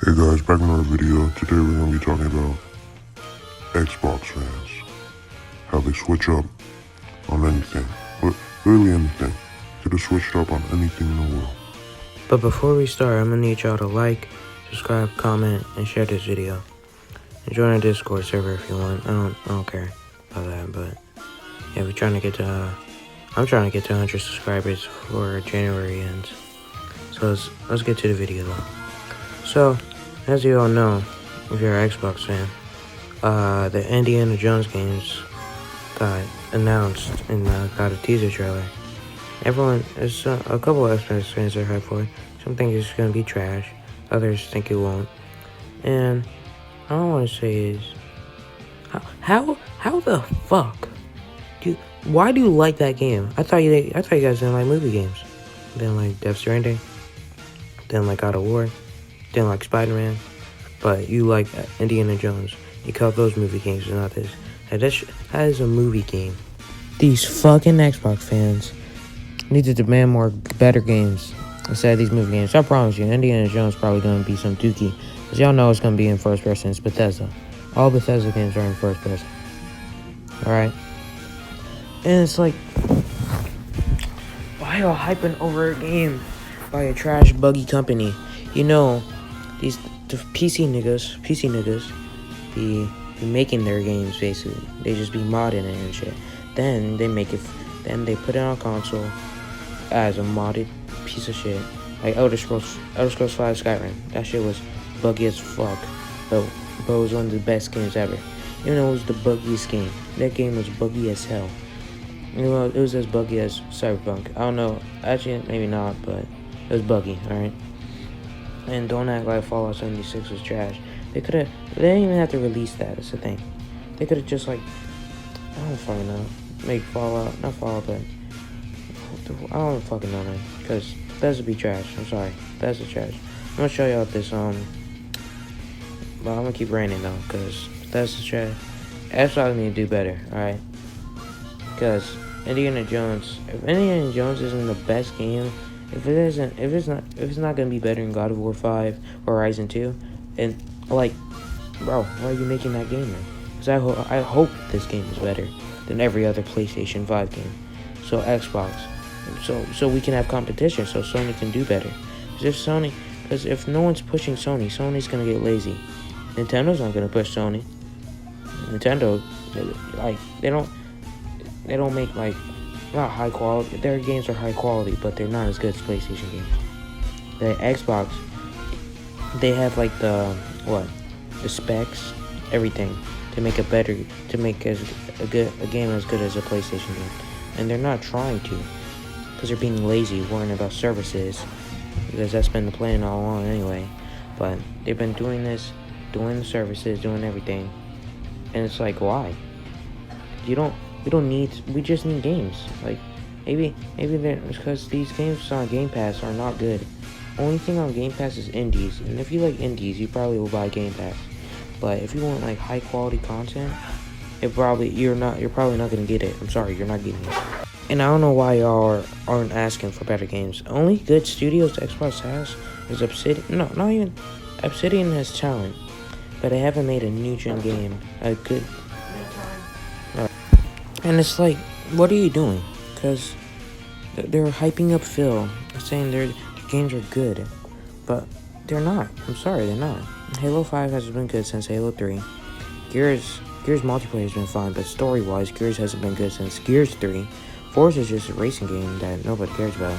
Hey guys, back in another video. Today we're going to be talking about Xbox fans. How they switch up on anything. Literally anything. Could have switched up on anything in the world. But before we start, I'm gonna need y'all to like, subscribe, comment, and share this video. And join our Discord server if you want. I don't care about that, but yeah, I'm trying to get to 100 subscribers before January ends. So let's get to the video though. So, as you all know, if you're an Xbox fan, the Indiana Jones games got announced and got a teaser trailer. There's a couple of Xbox fans are hyped for it. Some think it's gonna be trash, others think it won't. And all I want to say is, how the fuck why do you like that game? I thought you guys didn't like movie games. Didn't like Death Stranding. Didn't like God of War. Didn't like Spider-Man. But you like Indiana Jones. You call those movie games, not this. That is a movie game. These fucking Xbox fans need to demand better games instead of these movie games. I promise you, Indiana Jones probably gonna be some dookie. Cause y'all know it's gonna be in first person. It's Bethesda. All Bethesda games are in first person. Alright? And it's like, why y'all hyping over a game by a trash buggy company? You know, the PC niggas be making their games basically. They just be modding it and shit. Then they put it on console as a modded piece of shit. Like Elder Scrolls 5 Skyrim. That shit was buggy as fuck. But it was one of the best games ever. Even though it was the buggiest game. That game was buggy as hell. You know, it was as buggy as Cyberpunk. I don't know. Actually, maybe not, but it was buggy, alright? And don't act like Fallout 76 was trash. They didn't even have to release that. That's the thing. They could have just, like, I don't fucking know. Make Fallout, not Fallout, but I don't fucking know, man. Because Bethesda be trash. I'm sorry. Bethesda trash. I'm gonna show y'all this, but I'm gonna keep raining, though, because Bethesda trash. Xbox need to do better, alright? Because if Indiana Jones isn't the best game, if it's not gonna be better than God of War 5 or Horizon 2, and like, bro, why are you making that game then? Because I hope this game is better than every other PlayStation 5 game. So Xbox, so we can have competition, so Sony can do better. Because if no one's pushing Sony's gonna get lazy. Nintendo's not gonna push Sony. Nintendo, like, they don't make, like, not high quality. Their games are high quality, but they're not as good as PlayStation games. The Xbox, they have, like, the specs, everything to make a game as good as a PlayStation game. And they're not trying to, because they're being lazy, worrying about services, because that's been the plan all along anyway. But they've been doing this, doing the services, doing everything, and it's like, why? We just need games. Like, maybe because these games on Game Pass are not good. Only thing on Game Pass is indies, and if you like indies, you probably will buy Game Pass. But if you want, like, high quality content, you're probably not gonna get it. I'm sorry, you're not getting it. And I don't know why y'all aren't asking for better games. Only good studios Xbox has is Obsidian. No, not even. Obsidian has talent, but they haven't made a new gen game a good. And it's like, what are you doing? Because they're hyping up Phil, saying their games are good, but they're not. I'm sorry, they're not. Halo 5 hasn't been good since Halo 3. Gears multiplayer has been fine, but story-wise, Gears hasn't been good since Gears 3. Forza is just a racing game that nobody cares about.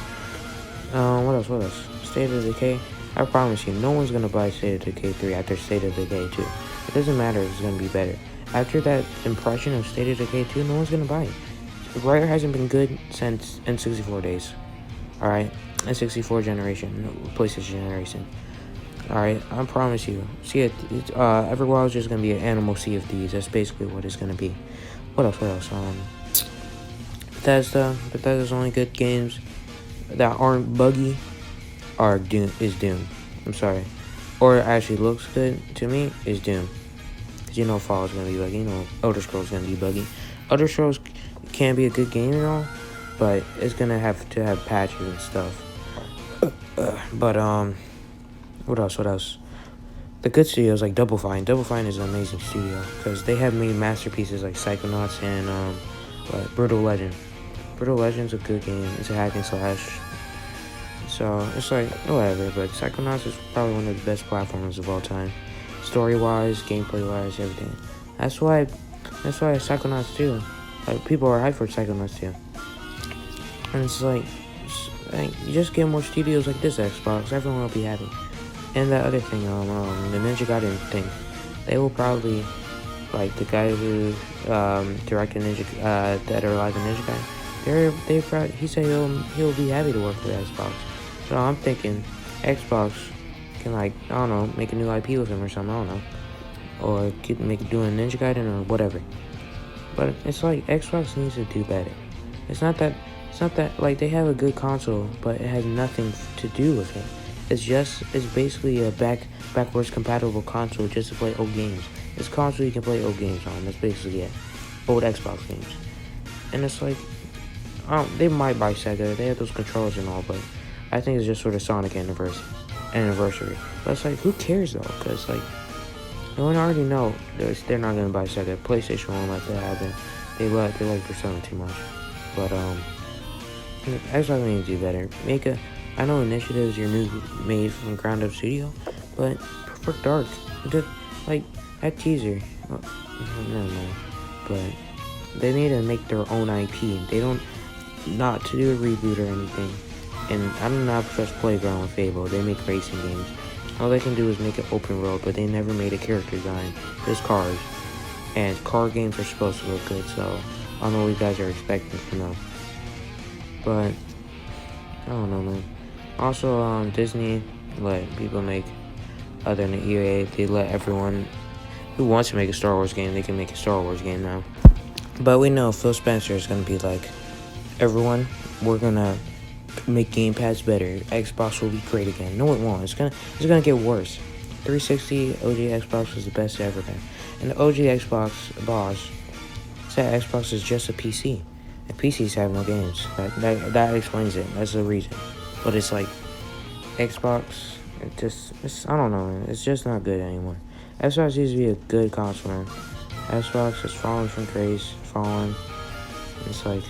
What else? State of Decay. I promise you, no one's gonna buy State of Decay 3 after State of Decay 2. It doesn't matter if it's gonna be better. After that impression of State of Decay 2, no one's gonna buy it. Rare hasn't been good since N64 days. Alright? N64 generation. PlayStation generation. Alright? I promise you. Everywhere is just gonna be an animal sea of thieves. That's basically what it's gonna be. What else? Bethesda's only good games that aren't buggy is Doom. I'm sorry. Or it actually looks good to me is Doom. You know Fallout's gonna be buggy. You know Elder Scrolls gonna be buggy. Elder Scrolls can be a good game and all, but it's gonna have to have patches and stuff. But what else? the good studios like Double Fine. Double Fine is an amazing studio because they have made masterpieces like Psychonauts and Brutal Legend. Brutal Legend's a good game. It's a hack and slash. So it's like whatever, but Psychonauts is probably one of the best platformers of all time. Story-wise, gameplay-wise, everything. That's why Psychonauts 2. Like people are hyped for Psychonauts 2. And it's like you just get more studios like this Xbox, everyone will be happy. And the other thing, the Ninja Gaiden thing, they will probably, like the guy who directed Dead or Alive and Ninja Gaiden, he said he'll be happy to work for the Xbox. So I'm thinking Xbox can, like, I don't know, make a new IP with him or something, I don't know. Or doing Ninja Gaiden or whatever. But it's like Xbox needs to do better. It's not that like they have a good console, but it has nothing to do with it. It's basically a backwards compatible console just to play old games. It's a console you can play old games on. That's basically it. Old Xbox games. And it's like, they might buy Sega. They have those controllers and all, but I think it's just sort of Sonic anniversary. But it's like, who cares though? Because like, no one already know they're not gonna buy Sega. PlayStation won't let that happen. They like Persona too much. But Xbox needs to do better. I know Initiative's your new made from ground up studio, but Perfect Dark, like that teaser, never mind. But they need to make their own IP. They don't not to do a reboot or anything. And I don't know if trust Playground with Fable. They make racing games. All they can do is make it open world, but they never made a character design. Just cars, and car games are supposed to look good. So I don't know what you guys are expecting from them. But I don't know, man. Also, Disney let people make, other than EA, they let everyone who wants to make a Star Wars game, they can make a Star Wars game now. But we know Phil Spencer is going to be like, everyone, we're going to make gamepads better. Xbox will be great again. No, it won't. It's gonna get worse. 360 OG Xbox was the best it ever been. And the OG Xbox boss said Xbox is just a PC. And PCs have no games. That explains it. That's the reason. But it's like, Xbox, I don't know, man. It's just not good anymore. Xbox used to be a good console, man. Xbox has fallen from grace, It's like,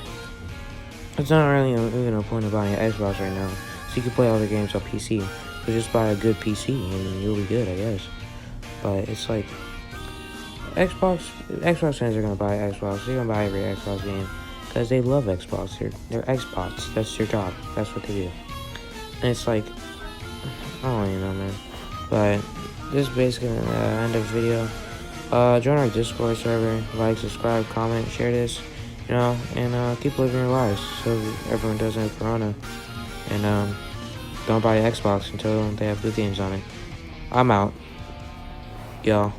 it's not really even a point of buying an Xbox right now. So you can play all the games on PC. So just buy a good PC and you'll be good, I guess. But it's like, Xbox fans are going to buy Xbox. They're going to buy every Xbox game. Because they love Xbox. They're Xbox. That's their job. That's what they do. And it's like, I don't even know, man. But this is basically the end of the video. Join our Discord server. Like, subscribe, comment, share this. And keep living your lives so everyone doesn't have Corona. And don't buy an Xbox until they have good games on it. I'm out, y'all.